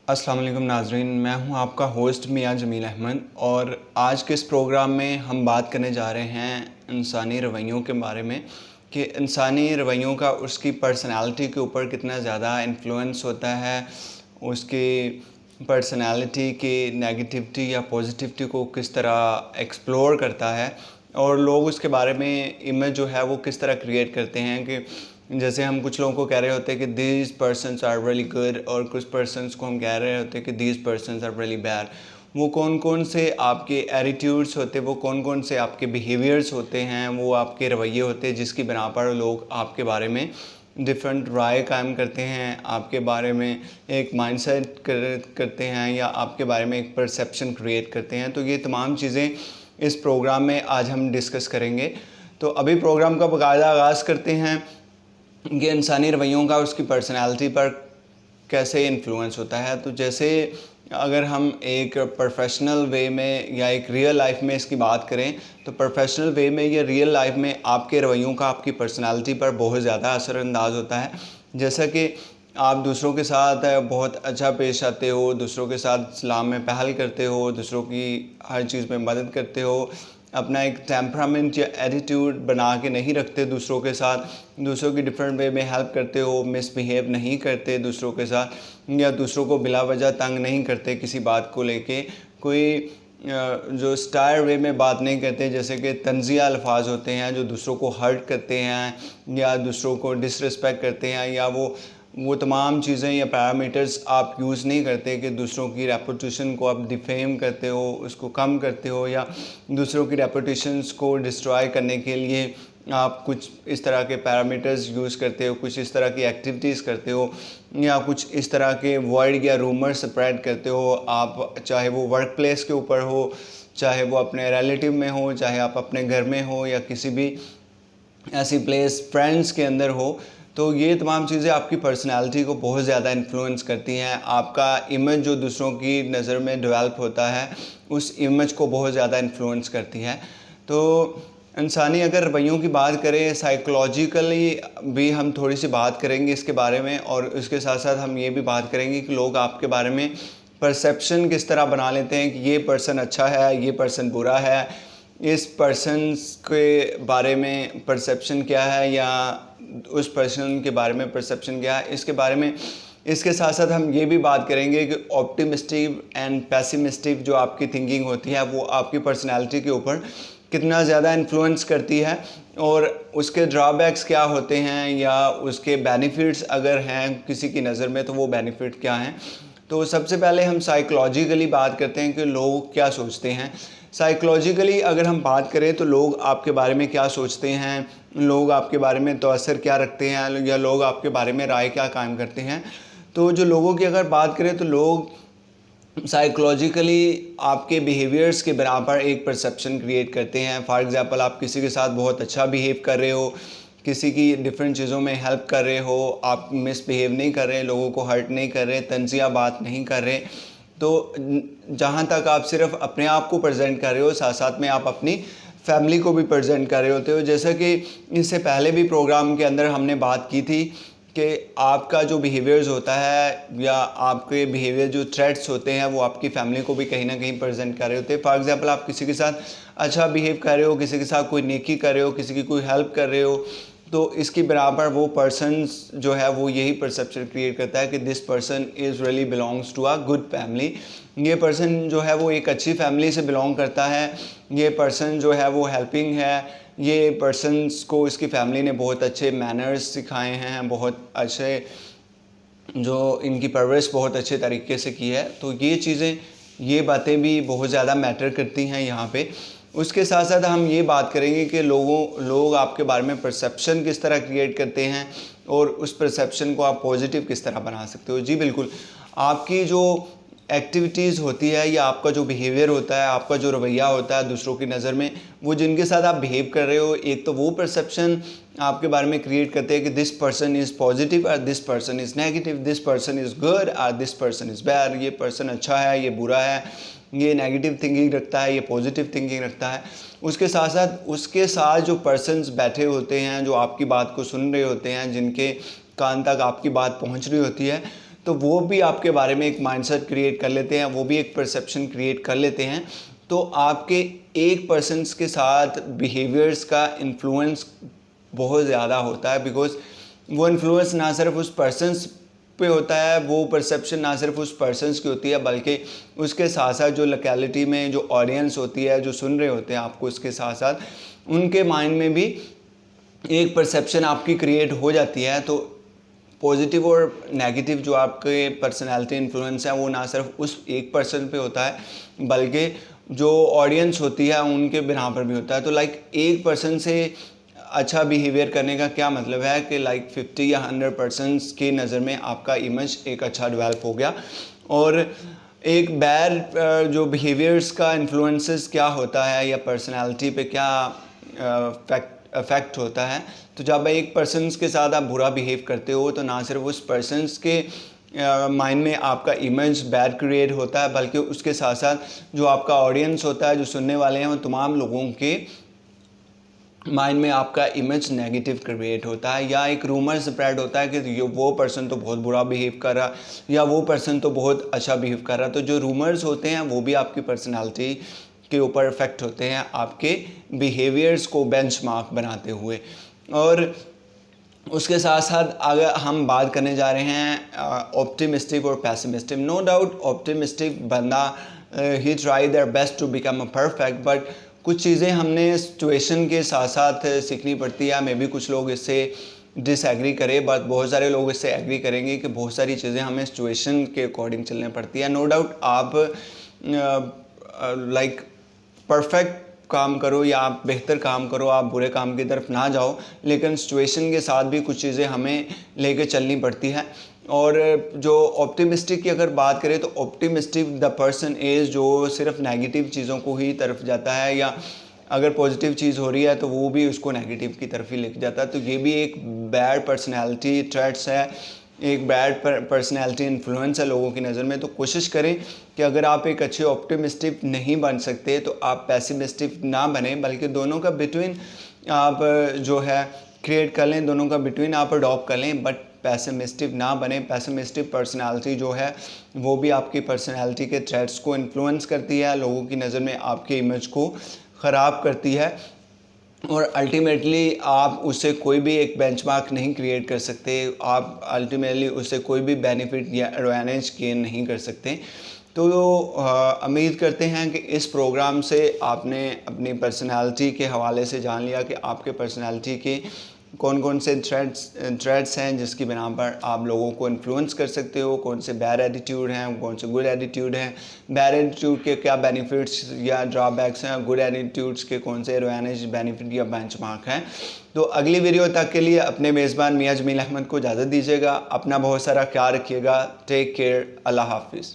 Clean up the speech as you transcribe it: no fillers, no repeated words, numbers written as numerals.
अस्सलाम वालेकुम नाज़रीन, मैं हूं आपका होस्ट मियां जमील अहमद और आज के इस प्रोग्राम में हम बात करने जा रहे हैं इंसानी रवैयों के बारे में कि इंसानी रवैयों का उसकी पर्सनालिटी के ऊपर कितना ज़्यादा इन्फ्लुएंस होता है। उसकी पर्सनालिटी की नेगेटिविटी या पॉजिटिविटी को किस तरह एक्सप्लोर करता है और लोग उसके बारे में इमेज जो है वो किस तरह क्रिएट करते हैं कि जैसे हम कुछ लोगों को कह रहे होते हैं कि these persons are really good और कुछ पर्सनस को हम कह रहे होते हैं कि these persons are really bad. वो कौन कौन से आपके एटीट्यूड्स होते हैं, वो कौन कौन से आपके बिहेवियर्स होते हैं, वो आपके रवैये होते हैं जिसकी बिना पर लोग आपके बारे में डिफरेंट राय कायम करते हैं, आपके बारे में एक माइंडसेट करते हैं या आपके बारे में एक परसेप्शन क्रिएट करते हैं। तो ये तमाम चीज़ें इस प्रोग्राम में आज हम डिस्कस करेंगे। तो अभी प्रोग्राम का बाकायदा आगाज़ करते हैं कि इंसानी रवैयों का उसकी पर्सनालिटी पर कैसे इन्फ्लुएंस होता है। तो जैसे अगर हम एक प्रोफेशनल वे में या एक रियल लाइफ में इसकी बात करें तो प्रोफेशनल वे में या रियल लाइफ में आपके रवैयों का आपकी पर्सनालिटी पर बहुत ज़्यादा असरअंदाज होता है। जैसा कि आप दूसरों के साथ बहुत अच्छा पेश आते हो, दूसरों के साथ इस्लाम में पहल करते हो, दूसरों की हर चीज़ में मदद करते हो, अपना एक टेम्परामेंट या एटीट्यूड बना के नहीं रखते दूसरों के साथ, दूसरों की डिफरेंट वे में हेल्प करते हो, मिसबिहेव नहीं करते दूसरों के साथ या दूसरों को बिला वजह तंग नहीं करते किसी बात को लेके, कोई जो स्टायर वे में बात नहीं करते जैसे कि तंज़िया अल्फाज होते हैं जो दूसरों को हर्ट करते हैं या दूसरों को डिसरिस्पेक्ट करते हैं, या वो तमाम चीज़ें या पैरामीटर्स आप यूज़ नहीं करते कि दूसरों की रेपुटेशन को आप डिफेम करते हो, उसको कम करते हो, या दूसरों की रेपुटेशंस को डिस्ट्रॉय करने के लिए आप कुछ इस तरह के पैरामीटर्स यूज़ करते हो, कुछ इस तरह की एक्टिविटीज़ करते हो, या कुछ इस तरह के वर्ड या रूमर स्प्रेड करते हो। आप चाहे वो वर्क प्लेस के ऊपर हो, चाहे वो अपने रिलेटिव में हो, चाहे आप अपने घर में हो या किसी भी ऐसी प्लेस फ्रेंड्स के अंदर हो, तो ये तमाम चीज़ें आपकी पर्सनालिटी को बहुत ज़्यादा इन्फ्लुएंस करती हैं। आपका इमेज जो दूसरों की नज़र में डेवलप होता है उस इमेज को बहुत ज़्यादा इन्फ्लुएंस करती है। तो इंसानी अगर रवैयों की बात करें, साइकोलॉजिकली भी हम थोड़ी सी बात करेंगे इसके बारे में, और उसके साथ साथ हम ये भी बात करेंगे कि लोग आपके बारे में परसेप्शन किस तरह बना लेते हैं कि ये पर्सन अच्छा है, ये पर्सन बुरा है, इस पर्सन के बारे में परसेप्शन क्या है या उस पर्सन के बारे में परसेप्शन क्या है, इसके बारे में। इसके साथ साथ हम ये भी बात करेंगे कि ऑप्टिमिस्टिक एंड पेसिमिस्टिक जो आपकी थिंकिंग होती है वो आपकी पर्सनालिटी के ऊपर कितना ज़्यादा इन्फ्लुएंस करती है और उसके ड्रॉबैक्स क्या होते हैं या उसके बेनिफिट्स अगर हैं किसी की नज़र में तो वो बेनिफिट क्या हैं। तो सबसे पहले हम साइकोलॉजिकली बात करते हैं कि लोग क्या सोचते हैं। साइकोलॉजिकली अगर हम बात करें तो लोग आपके बारे में क्या सोचते हैं, लोग आपके बारे में तअसर क्या रखते हैं या लोग आपके बारे में राय क्या कायम करते हैं। तो जो लोगों की अगर बात करें तो लोग साइकोलॉजिकली आपके बिहेवियर्स के बराबर एक परसेप्शन क्रिएट करते हैं। फॉर एग्ज़ाम्पल, आप किसी के साथ बहुत अच्छा बिहेव कर रहे हो, किसी की डिफरेंट चीज़ों में हेल्प कर रहे हो, आप मिसबिहेव नहीं कर रहे, लोगों को हर्ट नहीं कर रहे, तंज़िया बात नहीं कर रहे, तो जहाँ तक आप सिर्फ अपने आप को प्रेजेंट कर रहे हो साथ साथ में आप अपनी फैमिली को भी प्रेजेंट कर रहे होते हो। जैसा कि इससे पहले भी प्रोग्राम के अंदर हमने बात की थी कि आपका जो बिहेवियर्स होता है या आपके बिहेवियर जो थ्रेट्स होते हैं वो आपकी फैमिली को भी कहीं ना कहीं प्रेजेंट कर रहे होते हैं। फॉर एग्जांपल, आप किसी के साथ अच्छा बिहेव कर रहे हो, किसी के साथ कोई नेकी कर रहे हो, किसी की कोई हेल्प कर रहे हो, तो इसकी बराबर वो पर्सन जो है वो यही परसेप्शन क्रिएट करता है कि this person is really belongs to a good family. ये पर्सन जो है वो एक अच्छी फैमिली से बिलोंग करता है, ये पर्सन जो है वो हेल्पिंग है, ये पर्सन्स को इसकी फैमिली ने बहुत अच्छे मैनर्स सिखाए हैं, बहुत अच्छे जो इनकी परवरिश बहुत अच्छे तरीके से की है। तो ये चीज़ें, ये बातें भी बहुत ज़्यादा मैटर करती हैं यहाँ पे। उसके साथ साथ हम ये बात करेंगे कि लोग आपके बारे में परसेप्शन किस तरह क्रिएट करते हैं और उस परसेप्शन को आप पॉजिटिव किस तरह बना सकते हो। जी बिल्कुल, आपकी जो एक्टिविटीज़ होती है या आपका जो बिहेवियर होता है, आपका जो रवैया होता है दूसरों की नज़र में, वो जिनके साथ आप बिहेव कर रहे हो, एक तो वो परसेप्शन आपके बारे में क्रिएट करते हैं कि दिस पर्सन इज़ पॉजिटिव और this person is negative, this person is good और दिस पर्सन इज़ बैड, ये पर्सन अच्छा है, ये बुरा है, ये नेगेटिव थिंकिंग रखता है, ये पॉजिटिव थिंकिंग रखता है। उसके साथ जो पर्सन्स बैठे होते हैं, जो आपकी बात को सुन रहे होते हैं, जिनके कान तक आपकी बात पहुंच रही होती है, तो वो भी आपके बारे में एक माइंडसेट क्रिएट कर लेते हैं, वो भी एक परसेप्शन क्रिएट कर लेते हैं। तो आपके एक पर्सन्स के साथ बिहेवियर्स का इन्फ्लुएंस बहुत ज़्यादा होता है, बिकॉज वो इन्फ्लुएंस ना सिर्फ उस पर्सन्स पे होता है, वो परसेप्शन ना सिर्फ उस पर्सन्स की होती है, बल्कि उसके साथ साथ जो लोकेलिटी में जो ऑडियंस होती है, जो सुन रहे होते हैं आपको, उसके साथ साथ उनके माइंड में भी एक परसेप्शन आपकी क्रिएट हो जाती है। तो पॉजिटिव और नेगेटिव जो आपके पर्सनालिटी इन्फ्लुएंस है वो ना सिर्फ उस एक पर्सन पे होता है, बल्कि जो ऑडियंस होती है उनके बिना पर भी होता है। तो लाइक एक पर्सन से अच्छा बिहेवियर करने का क्या मतलब है कि लाइक 50 या 100% की नज़र में आपका इमेज एक अच्छा डेवलप हो गया। और एक बैड जो बिहेवियर्स का इन्फ्लुएंसेस क्या होता है या पर्सनालिटी पे क्या इफेक्ट होता है, तो जब एक पर्सन्स के साथ आप बुरा बिहेव करते हो तो ना सिर्फ उस पर्सन्स के माइंड में आपका इमेज बैड क्रिएट होता है, बल्कि उसके साथ साथ जो आपका ऑडियंस होता है, जो सुनने वाले हैं, वो तमाम लोगों के माइंड में आपका इमेज नेगेटिव क्रिएट होता है। या एक रूमर स्प्रेड होता है कि वो पर्सन तो बहुत बुरा बिहेव कर रहा या वो पर्सन तो बहुत अच्छा बिहेव कर रहा। तो जो रूमर्स होते हैं वो भी आपकी पर्सनालिटी के ऊपर इफेक्ट होते हैं, आपके बिहेवियर्स को बेंचमार्क बनाते हुए। और उसके साथ साथ अगर हम बात करने जा रहे हैं ऑप्टिमिस्टिक और पैसिमिस्टिक, नो डाउट ऑप्टिमिस्टिक बंदा ही try their best to become a perfect, but कुछ चीज़ें हमने सिचुएशन के साथ साथ सीखनी पड़ती है। मे भी कुछ लोग इससे डिसएग्री करें, बट बहुत सारे लोग इससे एग्री करेंगे कि बहुत सारी चीज़ें हमें सिचुएशन के अकॉर्डिंग चलनी पड़ती है। नो डाउट आप लाइक परफेक्ट काम करो या आप बेहतर काम करो, आप बुरे काम की तरफ ना जाओ, लेकिन सिचुएशन के साथ भी कुछ चीज़ें हमें लेके चलनी पड़ती है। और जो ऑप्टिमिस्टिक की अगर बात करें तो ऑप्टिमिस्टिक द पर्सन इज़ जो सिर्फ नेगेटिव चीज़ों को ही तरफ जाता है, या अगर पॉजिटिव चीज़ हो रही है तो वो भी उसको नेगेटिव की तरफ ही लेके जाता है। तो ये भी एक बैड पर्सनैलिटी ट्रेट्स है, एक बैड पर्सनैलिटी इन्फ्लुएंस है लोगों की नज़र में। तो कोशिश करें कि अगर आप एक अच्छे ऑप्टिमिस्टिक नहीं बन सकते तो आप पैसिमिस्टिक ना बने, बल्कि दोनों का बिटवीन आप जो है क्रिएट कर लें, दोनों का बिटवीन आप अडॉप्ट कर लें, बट पैसिमिस्टिक ना बने। पैसिमिस्टिक पर्सनालिटी जो है वो भी आपकी पर्सनालिटी के ट्रेट्स को इन्फ्लुएंस करती है, लोगों की नज़र में आपके इमेज को ख़राब करती है, और अल्टीमेटली आप उससे कोई भी एक बेंचमार्क नहीं क्रिएट कर सकते, आप अल्टीमेटली उससे कोई भी बेनिफिट या एडवांटेज गेन नहीं कर सकते। तो उम्मीद करते हैं कि इस प्रोग्राम से आपने अपनी पर्सनालिटी के हवाले से जान लिया कि आपके पर्सनालिटी के कौन कौन से थ्रेड्स हैं जिसकी बिना पर आप लोगों को इन्फ्लुएंस कर सकते हो, कौन से बैड एटीट्यूड हैं, कौन से गुड एटीट्यूड हैं, बैड एटीट्यूड के क्या बेनिफिट्स या ड्रॉबैक्स हैं, गुड एटीट्यूड्स के कौन से एडवांटेज बेनिफिट या बेंचमार्क हैं। तो अगली वीडियो तक के लिए अपने मेज़बान मियां जमील अहमद को इजाज़त दीजिएगा। अपना बहुत सारा ख्याल रखिएगा। Take care. अल्लाह हाफिज़।